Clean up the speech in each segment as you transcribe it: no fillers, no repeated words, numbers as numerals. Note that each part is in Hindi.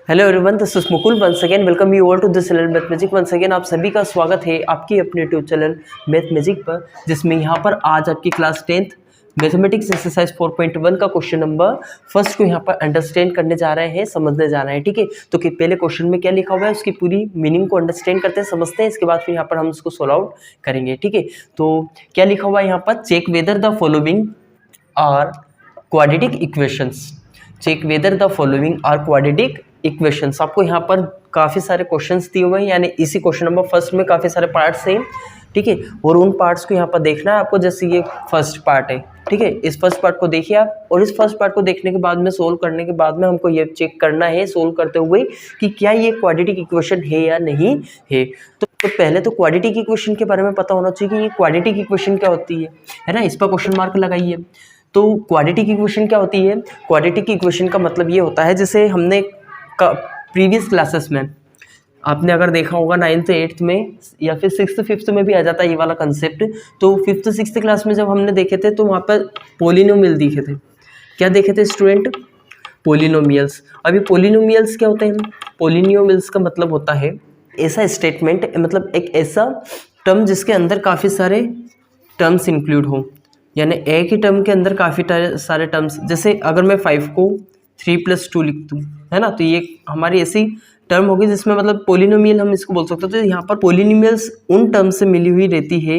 Hello everyone, this is Mukul once again welcome you all to this channel math magic. Once again आप सभी का स्वागत है आपकी अपने यूट्यूब चैनल मैथ मैजिक पर, जिसमें यहाँ पर आज आपकी क्लास 10th मैथमेटिक्स एक्सरसाइज 4.1 का क्वेश्चन नंबर फर्स्ट को यहाँ पर अंडरस्टैंड करने जा रहे हैं, समझने जा रहे हैं। ठीक है, तो कि पहले क्वेश्चन में क्या लिखा हुआ है उसकी पूरी मीनिंग को अंडरस्टैंड करते हैं, समझते हैं। इसके बाद फिर यहाँ पर हम उसको सोल्व आउट करेंगे। ठीक है, तो क्या लिखा हुआ है यहाँ पर, check whether the following are quadratic equations. Check whether the following are quadratic equations. आपको यहाँ पर काफ़ी सारे क्वेश्चंस दिए हुए हैं, यानी इसी क्वेश्चन नंबर फर्स्ट में काफ़ी सारे पार्ट्स हैं। ठीक है, और उन पार्ट्स को यहाँ पर देखना है आपको। जैसे ये फर्स्ट पार्ट है, ठीक है, इस फर्स्ट पार्ट को देखिए आप, और इस फर्स्ट पार्ट को देखने के बाद में सोल्व करने के बाद में हमको ये चेक करना है सोल्व करते हुए कि क्या ये क्वाड्रेटिक इक्वेशन है या नहीं है। तो पहले तो क्वाड्रेटिक इक्वेशन के बारे में पता होना चाहिए कि ये क्वाड्रेटिक इक्वेशन क्या होती है ना। इस पर क्वेश्चन मार्क लगाइए। तो क्वाड्रेटिक इक्वेशन क्या होती है? क्वाड्रेटिक इक्वेशन का मतलब ये होता है, जैसे हमने प्रीवियस क्लासेस में आपने अगर देखा होगा 9th 8th में या फिर 6th 5th में भी आ जाता है ये वाला कंसेप्ट। तो 5th 6th क्लास में जब हमने देखे थे तो वहाँ पर पोलिनोमियल दिखे थे। क्या देखे थे स्टूडेंट? पोलिनोमियल्स। अभी पोलिनोमियल्स क्या होते हैं? पोलिनोमियल्स का मतलब होता है ऐसा स्टेटमेंट, मतलब एक ऐसा टर्म जिसके अंदर काफ़ी सारे टर्म्स इंक्लूड हो, यानी एक ही टर्म के अंदर काफ़ी सारे टर्म्स। जैसे अगर मैं 5 को 3+2 लिख दूँ, है ना, तो ये हमारी ऐसी टर्म होगी जिसमें मतलब पोलिनोमियल हम इसको बोल सकते हैं। तो यहाँ पर पोलिनोमियल्स उन टर्म से मिली हुई रहती है,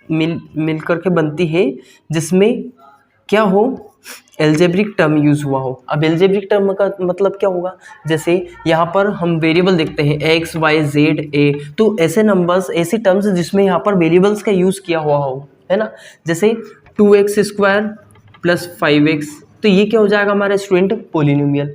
मिल करके बनती है जिसमें क्या हो, एल्जेब्रिक टर्म यूज़ हुआ हो। अब एल्जेब्रिक टर्म का मतलब क्या होगा? जैसे यहाँ पर हम वेरिएबल देखते हैं x y z a, तो ऐसे नंबर्स, ऐसी टर्म्स जिसमें यहाँ पर वेरिएबल्स का यूज़ किया हुआ हो, है ना। जैसे 2x² + 5x, तो ये क्या हो जाएगा हमारे स्टूडेंट? पोलिनोमियल।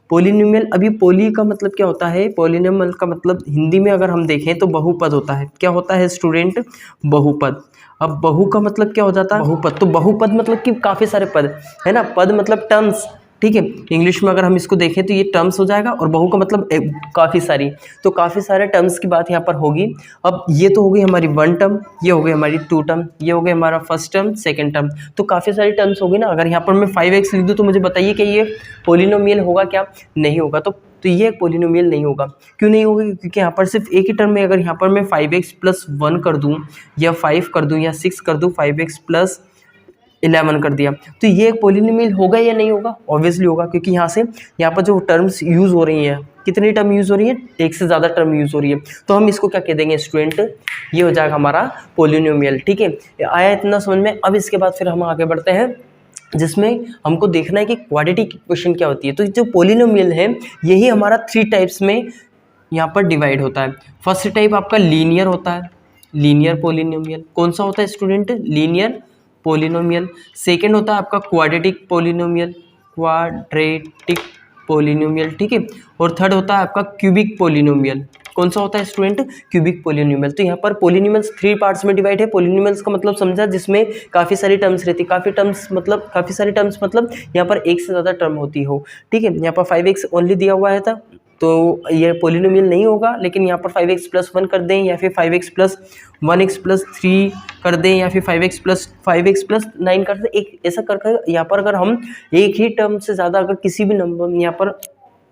पोलिनोमियल। अभी पोली का मतलब क्या होता है? पोलिनोमियल का मतलब हिंदी में अगर हम देखें तो बहुपद होता है। क्या होता है स्टूडेंट? बहुपद। अब बहु का मतलब क्या हो जाता है? बहुपद। तो बहुपद मतलब कि काफ़ी सारे पद, है ना। पद मतलब टर्म्स, ठीक है। इंग्लिश में अगर हम इसको देखें तो ये टर्म्स हो जाएगा, और बहु का मतलब काफ़ी सारी। तो काफ़ी सारे टर्म्स की बात यहाँ पर होगी। अब ये तो हो गई हमारी 1 टर्म, ये हो गई हमारी 2 टर्म, ये हो गया हमारा फर्स्ट टर्म, सेकंड टर्म। तो काफ़ी सारी टर्म्स होगी ना। अगर यहाँ पर मैं 5x लिख दूँ तो मुझे बताइए कि ये पोलिनोमियल होगा क्या? नहीं होगा। तो ये एक पोलिनोमियल नहीं होगा। क्यों नहीं होगा? क्योंकि यहाँ पर सिर्फ एक ही टर्म में, अगर यहाँ पर मैं 5x + 1 कर दूँ, या 5 कर दूँ, या 6 कर दूँ, 5x + 11 कर दिया, तो ये एक पोलिनोमियल होगा या नहीं होगा? ऑब्वियसली होगा, क्योंकि यहाँ पर जो टर्म्स यूज़ हो रही हैं, कितनी टर्म यूज़ हो रही है? एक से ज़्यादा टर्म यूज़ हो रही है। तो हम इसको क्या कह देंगे स्टूडेंट? ये हो जाएगा हमारा पोलिनोमियल। ठीक है, आया इतना समझ में? अब इसके बाद फिर हम आगे बढ़ते हैं, जिसमें हमको देखना है कि क्वाड्रेटिक इक्वेशन क्या होती है। तो जो पोलिनोमियल है यही हमारा 3 टाइप्स में यहाँ पर डिवाइड होता है। फर्स्ट टाइप आपका लीनियर होता है, लीनियर पोलिनोमियल। कौन सा होता है स्टूडेंट? Linear polynomial. सेकेंड होता है आपका क्वाड्रेटिक पोलिनोमियल, क्वाड्रेटिक पोलिनोमियल, ठीक है। और थर्ड होता है आपका क्यूबिक पोलिनोमियल। कौन सा होता है स्टूडेंट? Cubic polynomial. तो यहाँ पर पोलिनोमियल्स 3 पार्ट्स में डिवाइड है। पोलिनोमियल्स का मतलब समझा, जिसमें काफ़ी सारी टर्म्स रहती है। काफ़ी सारी टर्म्स मतलब यहाँ पर एक से ज़्यादा टर्म होती हो, ठीक है। यहाँ पर 5x ओनली दिया हुआ है था, तो ये पोलिनोमियल नहीं होगा। लेकिन यहाँ पर 5x + 1 कर दें, या फिर 5x + 1x + 3 कर दें, या फिर 5x + 9 कर दें, एक ऐसा करके यहाँ पर अगर हम एक ही टर्म से ज़्यादा अगर किसी भी नंबर यहाँ पर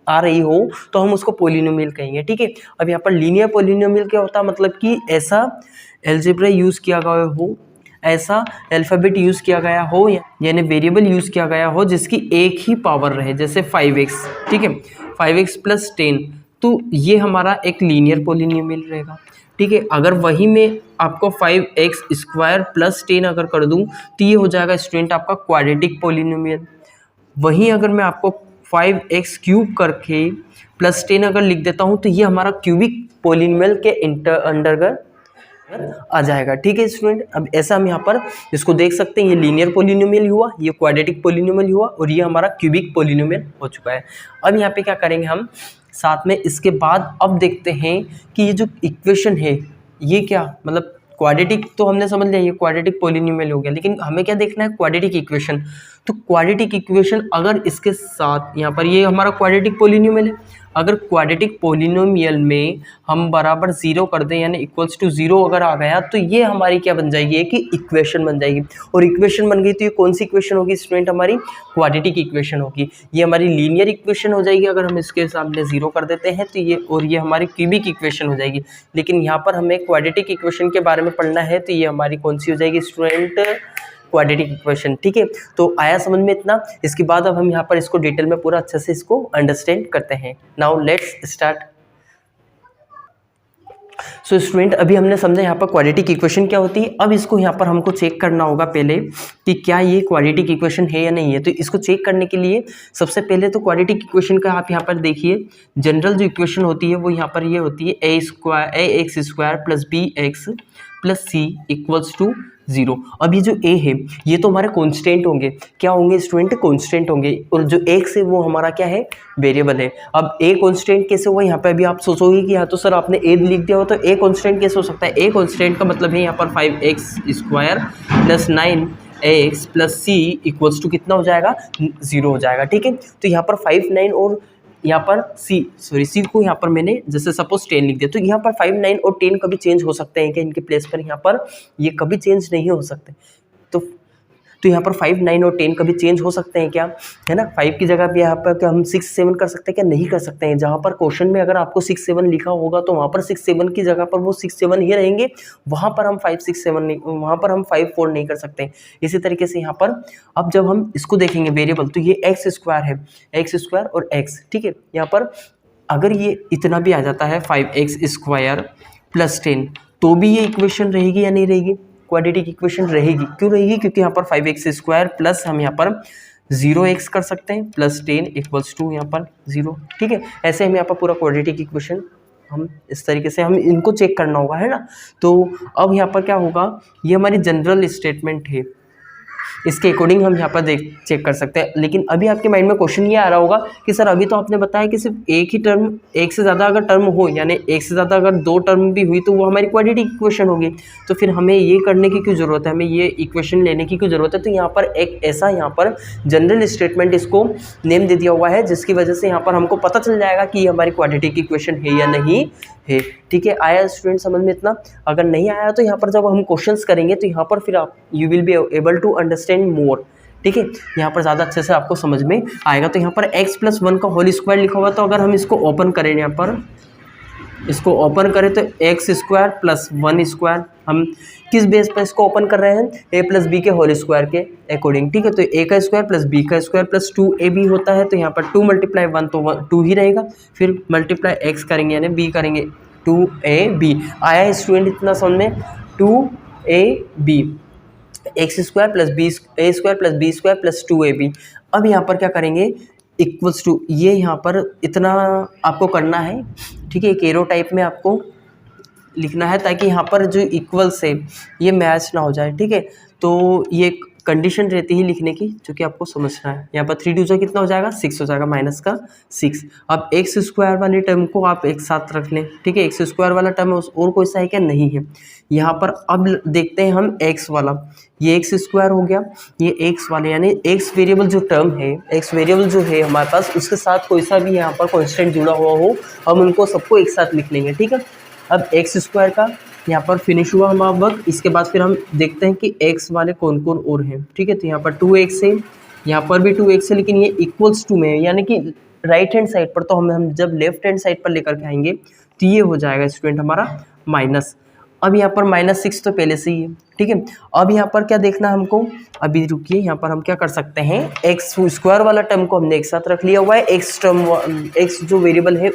आ रही हो तो हम उसको पोलिनोमियल कहेंगे, ठीक है। अब यहाँ पर लीनियर पोलिनोमियल क्या होता है? मतलब कि ऐसा एल्जेब्रा यूज़ किया गया हो, ऐसा अल्फ़ाबेट यूज़ किया गया हो, यानी वेरिएबल यूज़ किया गया हो जिसकी एक ही पावर रहे। जैसे 5x, ठीक है, 5x + 10, तो ये हमारा एक लीनियर पोलिनोमियल रहेगा, ठीक है। अगर वही मैं आपको 5x² + 10 अगर कर दूं तो ये हो जाएगा स्टूडेंट आपका क्वाड्रेटिक पोलिनोमियल। वहीं अगर मैं आपको 5x³ करके +10 अगर लिख देता हूं तो ये हमारा क्यूबिक पोलिनोमियल के अंतर्गत आ जाएगा, ठीक है स्टूडेंट। अब ऐसा हम यहाँ पर इसको देख सकते हैं, ये लीनियर पोलिनोमियल हुआ, ये क्वाड्रेटिक पोलिनोमियल हुआ, और ये हमारा क्यूबिक पोलिनोमियल हो चुका है। अब यहाँ पे क्या करेंगे हम साथ में, इसके बाद अब देखते हैं कि ये जो इक्वेशन है ये क्या, मतलब क्वाड्रेटिक तो हमने समझ लिया, ये क्वाड्रेटिक पोलिनोमियल हो गया, लेकिन हमें क्या देखना है? Quadratic equation. तो क्वाड्रेटिक इक्वेशन अगर इसके साथ यहाँ पर ये हमारा क्वाड्रेटिक पोलिनोमियल है, अगर क्वाड्रेटिक पोलिनोमियल में हम बराबर 0 कर दें यानी इक्वल्स टू 0 अगर आ गया तो ये हमारी क्या बन जाएगी कि इक्वेशन बन जाएगी। और इक्वेशन बन गई तो ये कौन सी इक्वेशन होगी स्टूडेंट, हमारी क्वाड्रेटिक इक्वेशन होगी। ये हमारी लीनियर इक्वेशन हो जाएगी अगर हम इसके सामने 0 कर देते हैं तो ये, और ये हमारी क्यूबिक इक्वेशन हो जाएगी। लेकिन यहाँ पर हमें क्वाड्रेटिक इक्वेशन के बारे में पढ़ना है तो ये हमारी कौन सी हो जाएगी स्टूडेंट, क्वाड्रेटिक इक्वेशन। ठीक है, तो आया समझ में इतना। इसके बाद अब हम यहाँ पर इसको डिटेल में पूरा अच्छे से इसको अंडरस्टैंड करते हैं। Now let's start. So student अभी हमने समझा यहाँ पर क्वाड्रेटिक इक्वेशन क्या होती है। अब इसको यहाँ पर हमको चेक करना होगा पहले कि क्या ये क्वाड्रेटिक इक्वेशन है या नहीं है। तो इसको चेक करने के लिए सबसे पहले तो क्वाड्रेटिक इक्वेशन का आप यहाँ पर देखिए, जनरल जो इक्वेशन होती है वो यहाँ पर ये होती है a x square plus b x plus c equals to 0। अब ये जो a है ये तो हमारे कांस्टेंट होंगे, क्या होंगे स्टूडेंट, कांस्टेंट होंगे। और जो x है वो हमारा क्या है, वेरिएबल है। अब a कांस्टेंट कैसे हुआ, यहाँ पे अभी आप सोचोगे कि यहाँ तो सर आपने a लिख दिया हो तो a कांस्टेंट कैसे हो सकता है। a कांस्टेंट का मतलब है यहाँ पर 5x square plus 9x plus c equals to कितना हो जाएगा, 0 हो जाएगा। ठीक है, तो यहाँ पर 5 9 और यहाँ पर सी को यहाँ पर मैंने जैसे सपोज 10 लिख दिया, तो यहाँ पर 5 9 और 10 कभी चेंज हो सकते हैं क्या इनके प्लेस पर, यहाँ पर ये कभी चेंज नहीं हो सकते। तो यहाँ पर 5 9 और 10 कभी चेंज हो सकते हैं क्या, है ना। 5 की जगह पे यहाँ पर क्या हम 6 7 कर सकते हैं क्या, नहीं कर सकते हैं। जहाँ पर क्वेश्चन में अगर आपको 6 7 लिखा होगा तो वहाँ पर 6 7 की जगह पर वो 6 7 ही रहेंगे, वहाँ पर हम 5 6 7 नहीं, वहाँ पर हम 5 4 नहीं कर सकते। इसी तरीके से यहाँ पर अब जब हम इसको देखेंगे वेरिएबल, तो ये एक्स स्क्वायर है, एक्स स्क्वायर और एक्स। ठीक है, यहाँ पर अगर ये इतना भी आ जाता है 5x स्क्वायर प्लस 10 तो भी ये इक्वेशन रहेगी या नहीं रहेगी, क्वाड्रेटिक इक्वेशन रहेगी। क्यों रहेगी, क्योंकि यहाँ पर 5x स्क्वायर प्लस हम यहाँ पर 0x कर सकते हैं प्लस 10 इक्वल्स टू यहाँ पर 0। ठीक है, ऐसे हम यहाँ पर पूरा क्वाड्रेटिक इक्वेशन हम इस तरीके से हम इनको चेक करना होगा, है ना। तो अब यहाँ पर क्या होगा, ये हमारी जनरल स्टेटमेंट है, इसके अकॉर्डिंग हम यहाँ पर चेक कर सकते हैं। लेकिन अभी आपके माइंड में क्वेश्चन ये आ रहा होगा कि सर अभी तो आपने बताया कि सिर्फ एक ही टर्म, एक से ज़्यादा अगर टर्म हो, यानी एक से ज़्यादा अगर 2 टर्म भी हुई तो वो हमारी क्वाड्रेटिक इक्वेशन होगी। तो फिर हमें ये करने की क्यों ज़रूरत है, हमें ये इक्वेशन लेने की क्यों ज़रूरत है। तो यहाँ पर एक ऐसा यहाँ पर जनरल स्टेटमेंट इसको नेम दे दिया हुआ है जिसकी वजह से यहाँ पर हमको पता चल जाएगा कि ये हमारी क्वाड्रेटिक इक्वेशन है या नहीं है। ठीक है, आया स्टूडेंट समझ में इतना। अगर नहीं आया तो यहाँ पर जब हम क्वेश्चंस करेंगे तो यहाँ पर फिर आप you will be able to understand more. ठीक है, यहाँ पर ज़्यादा अच्छे से आपको समझ में आएगा। तो यहाँ पर x प्लस 1 का होल स्क्वायर लिखा हुआ, तो अगर हम इसको ओपन करें, यहाँ पर इसको ओपन करें तो एक्स स्क्वायर प्लस 1 स्क्वायर, हम किस बेस पर इसको ओपन कर रहे हैं, a प्लस बी के होल स्क्वायर के अकॉर्डिंग। ठीक है, तो a का स्क्वायर प्लस b का स्क्वायर प्लस 2ab होता है, तो यहाँ पर 2 मल्टीप्लाई 1 तो 2 ही रहेगा, फिर मल्टीप्लाई x करेंगे यानी b करेंगे 2ab। आया स्टूडेंट इतना समझ में, 2ab x square plus b a square plus b square plus 2ab। अब यहाँ पर क्या करेंगे, इक्वल्स टू, ये यहाँ पर इतना आपको करना है। ठीक है, एक एरो टाइप में आपको लिखना है ताकि यहाँ पर जो इक्वल्स है ये मैच ना हो जाए। ठीक है, तो ये कंडीशन रहती है लिखने की जो कि आपको समझना है। यहाँ पर 3 2 कितना हो जाएगा, 6 हो जाएगा, माइनस का 6। अब एक्स स्क्वायर वाले टर्म को आप एक साथ रख लें। ठीक है, एक्स स्क्वायर वाला टर्म और कोई सा है क्या, नहीं है। यहाँ पर अब देखते हैं हम एक्स वाला, ये एक्स स्क्वायर हो गया, ये एक्स वाले यानी एक्स वेरिएबल जो टर्म है, एक्स वेरिएबल जो है हमारे पास, उसके साथ कोई सा भी यहाँ पर कॉन्स्टेंट जुड़ा हुआ हो, हम उनको सबको एक साथ लिख लेंगे। ठीक है, अब एक्स स्क्वायर का यहाँ पर फिनिश हुआ हमारा वर्क। इसके बाद फिर हम देखते हैं कि एक्स वाले कौन कौन और हैं। ठीक है, तो यहाँ पर 2x है, यहाँ पर भी 2x है, लेकिन ये इक्वल्स टू में है, यानी कि राइट हैंड साइड पर। तो हम जब लेफ्ट हैंड साइड पर लेकर के आएंगे तो ये हो जाएगा स्टूडेंट हमारा माइनस। अब यहाँ पर -6 तो पहले से ही है। ठीक है, अब यहाँ पर क्या देखना है हमको, अभी रुकिए, यहाँ पर हम क्या कर सकते हैं, एक्स स्क्वायर वाला टर्म को हमने एक साथ रख लिया हुआ है, एक्स जो वेरिएबल है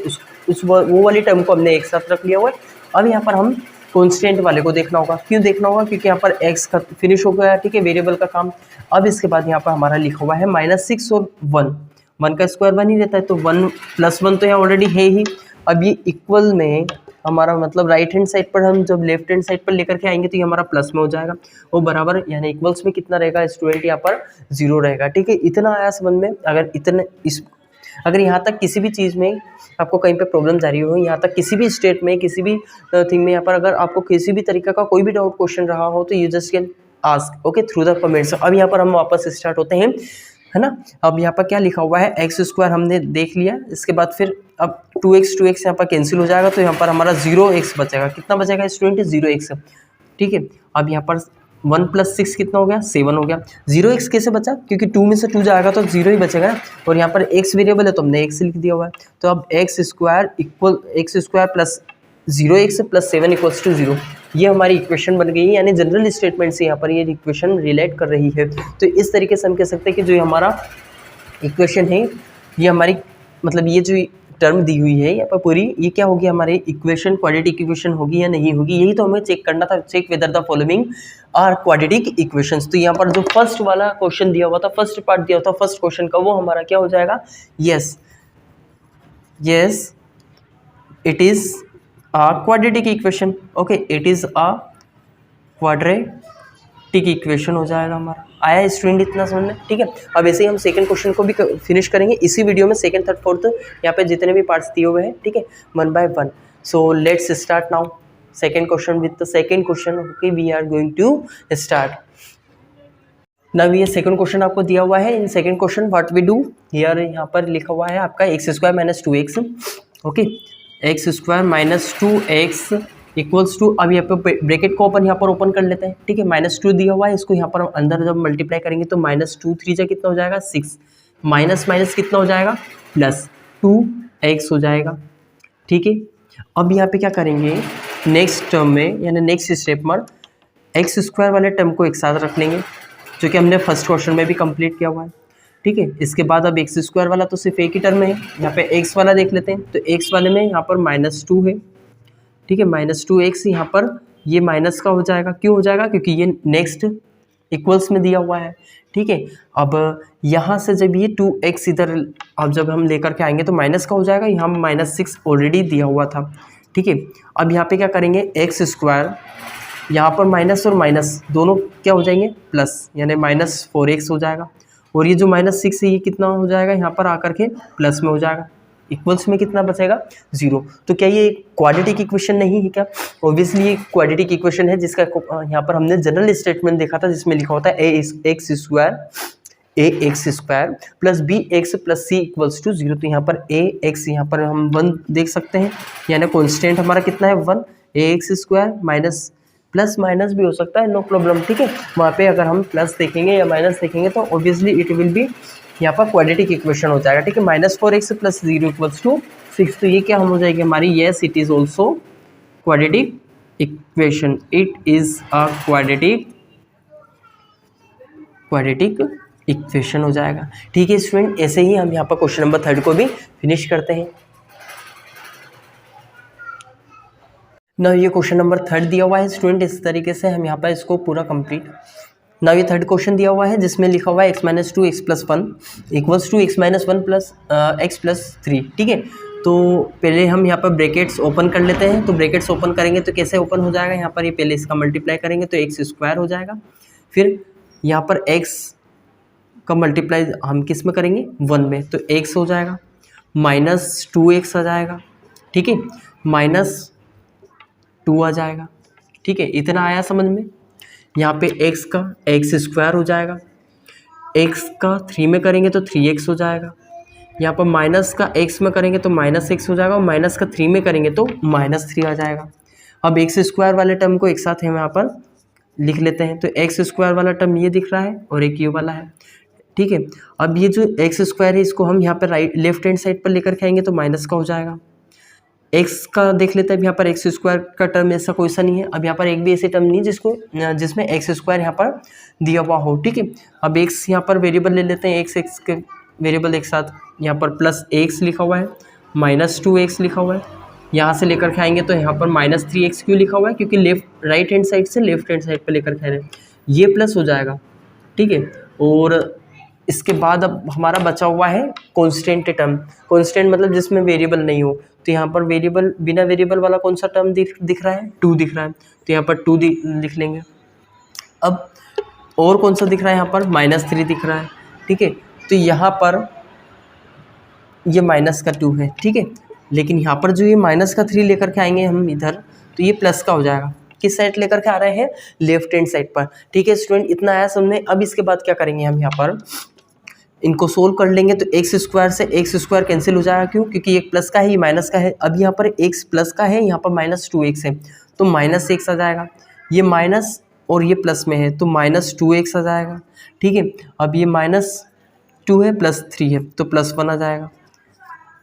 वो वाली टर्म को हमने एक साथ रख लिया हुआ है। अब यहाँ पर हम कॉन्स्टेंट वाले को देखना होगा। क्यों देखना होगा, क्योंकि यहाँ पर एक्स का फिनिश हो गया। ठीक है, वेरिएबल का काम। अब इसके बाद यहाँ पर हमारा लिखा हुआ है -6 और 1 का स्क्वायर 1 ही रहता है, तो 1 + 1 तो यहाँ ऑलरेडी है ही। अब ये इक्वल में हमारा मतलब राइट हैंड साइड पर हम जब लेफ्ट हैंड साइड पर लेकर के आएंगे तो ये हमारा प्लस में हो जाएगा, वो बराबर यानी इक्वल्स में कितना रहेगा स्टूडेंट, यहाँ पर 0 रहेगा। ठीक है, इतना आया समझ में। अगर यहाँ तक किसी भी चीज़ में आपको कहीं पे प्रॉब्लम जा रही हो, यहाँ तक किसी भी स्टेट में, किसी भी थिंग में, यहाँ पर अगर आपको किसी भी तरीके का कोई भी डाउट क्वेश्चन रहा हो तो you just can ask okay through the comments. अब यहाँ पर हम वापस स्टार्ट होते हैं। है ना। अब यहाँ पर क्या लिखा हुआ है, एक्स स्क्वायर हमने देख लिया। इसके बाद फिर अब 2x यहाँ पर कैंसिल हो जाएगा, तो यहाँ पर हमारा 0x बचेगा। कितना बचेगा स्टूडेंट, 0x। ठीक है, अब यहाँ पर 1 + 6 कितना हो गया, 7 हो गया। 0x कैसे बचा, क्योंकि 2 में से 2 जाएगा तो 0 ही बचेगा, और यहाँ पर x वेरिएबल है तो हमने x लिख दिया हुआ है। तो अब x square plus 0x plus 7 = 0, ये हमारी इक्वेशन बन गई है। यानी जनरल स्टेटमेंट से यहाँ पर ये इक्वेशन रिलेट कर रही है। तो इस तरीके से हम कह सकते हैं कि जो हमारा इक्वेशन है, ये हमारी मतलब ये जो टर्म दी हुई है यहाँ पर पूरी, ये क्या होगी, हमारी इक्वेशन क्वाड्रेटिक इक्वेशन होगी या नहीं होगी, यही तो हमें चेक करना था। Check whether the following are quadratic equations. तो यहाँ पर जो फर्स्ट वाला क्वेश्चन दिया हुआ था, फर्स्ट पार्ट दिया हुआ था फर्स्ट क्वेश्चन का, वो हमारा क्या हो जाएगा, yes it is a quadratic equation. Okay, it is a quadratic equation हो जाएगा हमारा। आया स्टूडेंट इतना समझ में, ठीक है। अब ऐसे ही हम सेकंड क्वेश्चन को भी फिनिश करेंगे इसी वीडियो में। सेकंड, थर्ड, फोर्थ यहाँ पे जितने भी पार्ट्स दिए हुए हैं, ठीक है, 1 by 1। So let's start now second question with the second question. Okay, we are going to start now. ये सेकंड क्वेश्चन आपको दिया हुआ है। In second question what we do here, यहाँ पर लिखा हुआ है आपका x² - 2x। Okay, x² - 2x equals to, अब यहाँ पे ब्रैकेट को यहाँ पर ओपन कर लेते हैं, ठीक है। -2 दिया हुआ है, इसको यहाँ पर अंदर जब मल्टीप्लाई करेंगे तो -2 3 जा कितना हो जाएगा, 6, माइनस माइनस कितना हो जाएगा, +2x हो जाएगा, ठीक है। अब यहाँ पे क्या करेंगे, नेक्स्ट टर्म में यानी नेक्स्ट स्टेप में x² वाले टर्म को एक साथ रख लेंगे, जो कि हमने फर्स्ट क्वेश्चन में भी कंप्लीट किया हुआ है, ठीक है। इसके बाद अब x² वाला तो सिर्फ एक ही टर्म है, यहाँ पे x वाला देख लेते हैं। तो x वाले में यहाँ पर -2 है, ठीक है, -2x यहाँ पर ये माइनस का हो जाएगा। क्यों हो जाएगा, क्योंकि ये नेक्स्ट इक्वल्स में दिया हुआ है, ठीक है। अब यहाँ से जब ये 2x इधर अब जब हम लेकर के आएंगे तो माइनस का हो जाएगा, यहाँ -6 ऑलरेडी दिया हुआ था, ठीक है। अब यहाँ पे क्या करेंगे, x², यहाँ पर माइनस और माइनस दोनों क्या हो जाएंगे, प्लस, यानी -4x हो जाएगा। और ये जो -6 है ये कितना हो जाएगा, यहाँ पर आकर के प्लस में हो जाएगा। इक्वल्स में कितना बचेगा, 0। तो क्या ये क्वाड्रेटिक इक्वेशन नहीं है क्या, ऑब्वियसली ये क्वाड्रेटिक इक्वेशन है, जिसका यहाँ पर हमने जनरल स्टेटमेंट देखा था, जिसमें लिखा होता है ax² plus bx plus c = 0। तो यहाँ पर ax यहाँ पर हम 1 देख सकते हैं, यानी कॉन्स्टेंट हमारा कितना है, 1। ax² माइनस प्लस माइनस भी हो सकता है, नो प्रॉब्लम, ठीक है। वहाँ पे अगर हम प्लस देखेंगे या माइनस देखेंगे तो ऑब्वियसली इट विल बी यहाँ पर क्वाड्रेटिक इक्वेशन हो जाएगा, ठीक है। -4x plus 0 = 6। तो ये क्या हम हो जाएगी हमारी, yes it is also quadratic equation, it is a quadratic equation हो जाएगा, ठीक है स्टूडेंट। ऐसे ही हम यहाँ पर क्वेश्चन नंबर 3 को भी फिनिश करते हैं ना। ये क्वेश्चन नंबर 3 दिया हुआ है स्टूडेंट, इस तरीके से हम यहाँ पर इसको पूरा कंप्लीट ना। ये थर्ड क्वेश्चन दिया हुआ है जिसमें लिखा हुआ है x - 2 x + 1 equals to x - 1 + x + 3, ठीक है। तो पहले हम यहाँ पर ब्रैकेट्स ओपन कर लेते हैं। तो ब्रैकेट्स ओपन करेंगे तो कैसे ओपन हो जाएगा, यहाँ पर ये पहले इसका मल्टीप्लाई करेंगे तो x² हो जाएगा। फिर यहाँ पर x का मल्टीप्लाई हम किस में करेंगे, 1 में, तो x हो जाएगा, -2x आ जाएगा, ठीक है, -2 आ जाएगा, ठीक है। इतना आया समझ में। यहाँ पे x का x² हो जाएगा, x का 3 में करेंगे तो 3x हो जाएगा। यहाँ पर माइनस का x में करेंगे तो -x हो जाएगा, और माइनस का 3 में करेंगे तो -3 आ जाएगा। अब x² वाले टर्म को एक साथ हम यहाँ पर लिख लेते हैं। तो x² वाला टर्म ये दिख रहा है और एक ये वाला है, ठीक है। अब ये जो x² है इसको हम यहाँ पर लेफ्ट हैंड साइड पर लेकर के आएंगे तो माइनस का हो जाएगा। x का देख लेते हैं, यहाँ पर x² का टर्म ऐसा कोई सा नहीं है। अब यहाँ पर एक भी ऐसे टर्म नहीं जिसमें x² यहाँ पर दिया हुआ हो, ठीक है। अब x यहाँ पर वेरिएबल ले लेते हैं, x के वेरिएबल एक साथ यहाँ पर +x लिखा हुआ है, -2x लिखा हुआ है। यहाँ से लेकर के आएंगे तो यहाँ पर -3x क्यों लिखा हुआ है, क्योंकि राइट हैंड साइड से लेफ्ट हैंड साइड पर लेकर के आ रहे हैं, ये प्लस हो जाएगा, ठीक है। और इसके बाद अब हमारा बचा हुआ है कॉन्स्टेंट टर्म। कॉन्स्टेंट मतलब जिसमें वेरिएबल नहीं हो, तो यहाँ पर वेरिएबल, बिना वेरिएबल वाला कौन सा टर्म दिख रहा है, 2 दिख रहा है, तो यहाँ पर 2 लिख लेंगे। अब और कौन सा दिख रहा है, यहाँ पर -3 दिख रहा है, ठीक है। तो यहाँ पर ये -2 है, ठीक है। लेकिन यहाँ पर जो ये -3 लेकर के आएंगे हम इधर, तो ये प्लस का हो जाएगा। किस साइड लेकर के आ रहे हैं, लेफ्ट हैंड साइड पर, ठीक है स्टूडेंट। इतना आया समझ में। अब इसके बाद क्या करेंगे हम, यहाँ पर इनको सोल्व कर लेंगे तो एक्स स्क्वायर से एक्स स्क्वायर कैंसिल हो जाएगा। क्यों? क्योंकि एक प्लस का है, ये माइनस का है। अब यहाँ पर एक्स प्लस का है, यहाँ पर -2x है तो -x आ जाएगा। ये माइनस और ये प्लस में है तो -2x आ जाएगा। ठीक है, अब ये -2 है +3 है तो +1 आ जाएगा।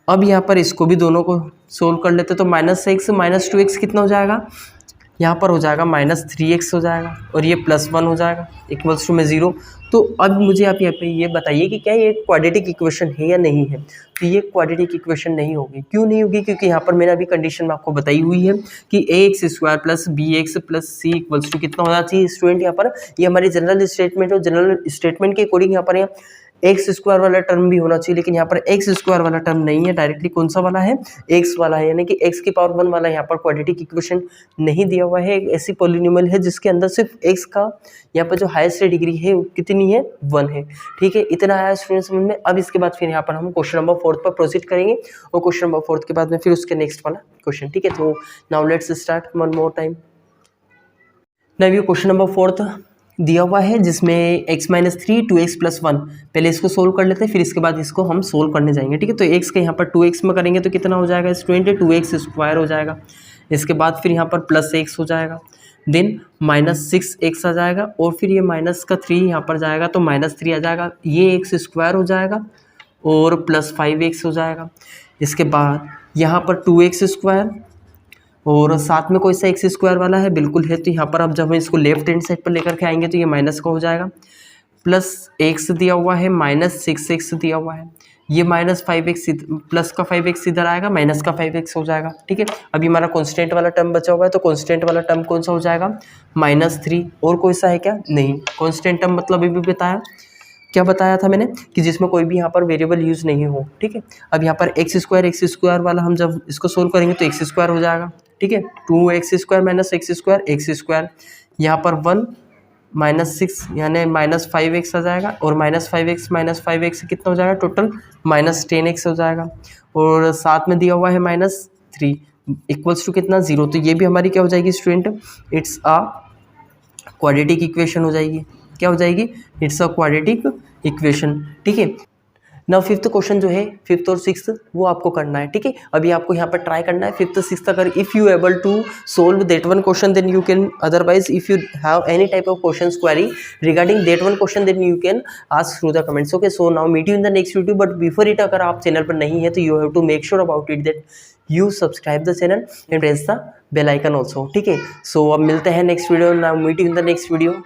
अब यहाँ पर इसको भी दोनों को सोल्व कर लेते तो -x -2x कितना हो जाएगा, यहाँ पर हो जाएगा -3x हो जाएगा और ये +1 हो जाएगा इक्वल्स टू में 0। तो अब मुझे आप यहाँ पे ये बताइए कि क्या ये क्वाड्रेटिक इक्वेशन है या नहीं है। तो ये क्वाड्रेटिक इक्वेशन नहीं होगी। क्यों नहीं होगी? क्योंकि यहाँ पर मैंने अभी कंडीशन में आपको बताई हुई है कि ax² + bx + c equals to कितना होना चाहिए स्टूडेंट। यहाँ पर ये हमारी जनरल स्टेटमेंट है, जनरल स्टेटमेंट के अकॉर्डिंग यहाँ पर एक्स स्क्वायर वाला टर्म भी होना चाहिए, लेकिन यहाँ पर एक्स स्क्वायर वाला टर्म नहीं है, डायरेक्टली कौन सा वाला है, एक्स वाला है, यानी कि एक्स की पावर 1 वाला यहाँ पर क्वाड्रेटिक इक्वेशन नहीं दिया हुआ है। एक ऐसी पॉलिनोमियल है जिसके अंदर सिर्फ एक्स का यहाँ पर जो हाईएस्ट डिग्री है वो कितनी है, 1 है। ठीक है, इतना आया स्टूडेंट समझ में। अब इसके बाद फिर यहाँ पर हम क्वेश्चन नंबर 4 पर प्रोसीड करेंगे और क्वेश्चन नंबर 4 के बाद में फिर उसके नेक्स्ट वाला क्वेश्चन। ठीक है, तो now let's start one more time. Now ये क्वेश्चन नंबर 4 दिया हुआ है जिसमें x - 3 2x + 1। पहले इसको सोल्व कर लेते हैं, फिर इसके बाद इसको हम सोल्व करने जाएंगे। ठीक है, तो x के यहाँ पर 2x में करेंगे तो कितना हो जाएगा स्टूडेंट, 2x² हो जाएगा। इसके बाद फिर यहाँ पर +x हो जाएगा, देन -6x आ जाएगा और फिर ये -3 यहाँ पर जाएगा तो -3 आ जाएगा। ये x² हो जाएगा और +5x हो जाएगा। इसके बाद यहाँ पर 2x² और साथ में कोई सा x² वाला है, बिल्कुल है। तो यहाँ पर अब जब हम इसको लेफ्ट हैंड साइड पर लेकर के आएंगे तो ये माइनस का हो जाएगा, +x दिया हुआ है, -6x दिया हुआ है, ये -5x प्लस का 5x इधर आएगा, माइनस का 5x हो जाएगा। ठीक है, अभी हमारा कॉन्स्टेंट वाला टर्म बचा हुआ है तो कॉन्स्टेंट वाला टर्म कौन सा हो जाएगा, -3। और कोई सा है क्या, नहीं। कॉन्स्टेंट टर्म मतलब अभी बताया, क्या बताया था मैंने कि जिसमें कोई भी यहाँ पर वेरिएबल यूज़ नहीं हो। ठीक है, अब यहाँ पर x² वाला हम जब इसको सोल्व करेंगे तो x² हो जाएगा। ठीक है, 2x² - x², यहाँ पर 1 -6 यानी -5x आ जाएगा और -5x कितना हो जाएगा टोटल, -10x हो जाएगा और साथ में दिया हुआ है -3 इक्वल्स टू कितना, 0। तो ये भी हमारी क्या हो जाएगी student, it's a quadratic equation हो जाएगी। क्या हो जाएगी, इट्स अ क्वाड्रेटिक इक्वेशन। ठीक है, नाउ फिफ्थ क्वेश्चन जो है, फिफ्थ और सिक्स्थ वो आपको करना है। ठीक है, अभी आपको यहाँ पर ट्राई करना है फिफ्थ सिक्स्थ। अगर if you able to solve that one question then you can, otherwise if you have any type of questions query regarding that one question then you can ask through the comments. Okay, so now meet you in the next video, but before it अगर आप चैनल पर नहीं है तो you have to make sure about it that you subscribe the channel and press the bell icon also. ठीक है, सो अब मिलते हैं next video, now meet you in the next video.